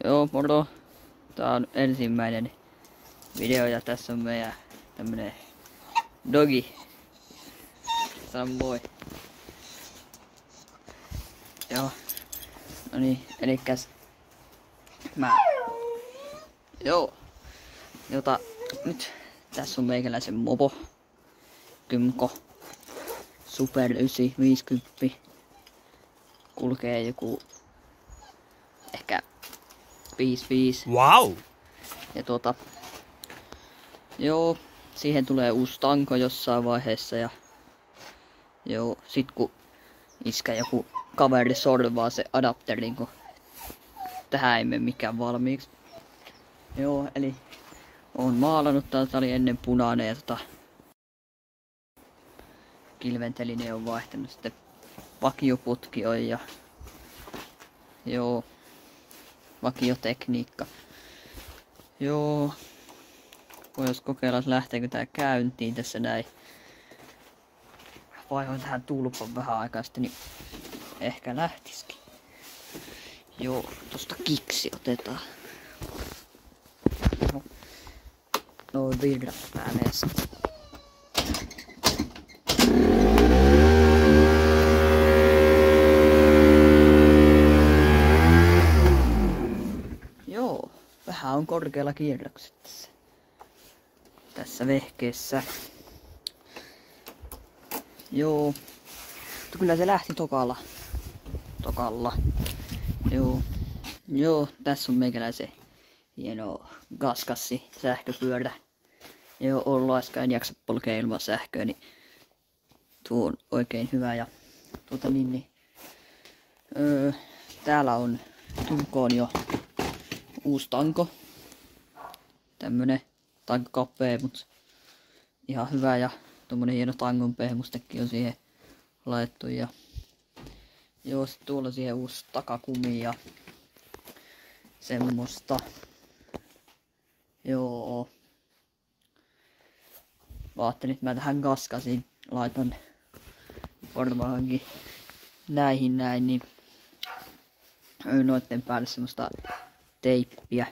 Joo, moro. Tää on ensimmäinen video ja tässä on meidän tämmönen dogi. Sano moi. Joo. No niin, elikkäs Joo. Nyt tässä on meikäläisen mopo. Kymko. Super 950. Kulkee joku ehkä 55. Wow! Ja joo, siihen tulee uusi tanko jossain vaiheessa ja joo, sit kun iskä joku kaveri sorvaa se adapterin, kun tähän ei mene mikään valmiiksi. Joo, eli oon maalannut, tää oli ennen punainen ja kilventeline on vaihtanut, sitten vakioputki on ja joo, vakiotekniikka. Joo, vois kokeilla, että lähteekö tää käyntiin tässä näin. Vaihoin tähän tulpan vähän aikaa sitten, niin ehkä lähtisikin. Joo, tosta kiksi otetaan. Noin virrat päälle. Joo, vähän on korkealla kierrokset tässä vehkeessä. Joo, mutta kyllä se lähti tokalla. Joo, tässä on meikäläisen hieno gaskassi sähköpyörä. Joo, Oulaiskaan en jaksa polkea ilman sähköä, niin tuo on oikein hyvä. Ja täällä on Kymkoon jo uusi tanko. Tämmönen tankkakapea, mut ihan hyvä ja tommonen hieno tangon pehmustekin on siihen laittu ja joo, sit tuolla on siihen uusi takakumi ja semmoista. Joo. Ajattelin, että mä tähän gaskasin laitan varmaankin näihin näin, niin noitten päälle semmoista teippiä.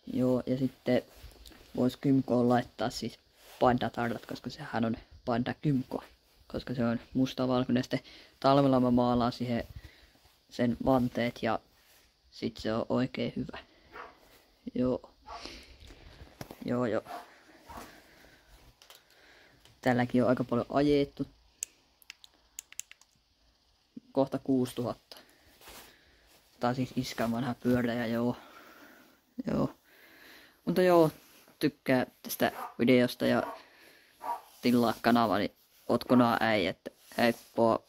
Joo, ja sitten vois Kymkoon laittaa siis pandatarrat, koska sehän on panda Kymko, koska se on mustavalkoinen. Sitten talvella mä maalaan siihen sen vanteet ja sit se on oikein hyvä. Joo. Tälläkin on aika paljon ajettu. Kohta 6000. Tää on siis iskän vanha pyörä ja joo. Mutta joo, tykkää tästä videosta ja tilaa kanavani Otkonaa äijät. Heippoa!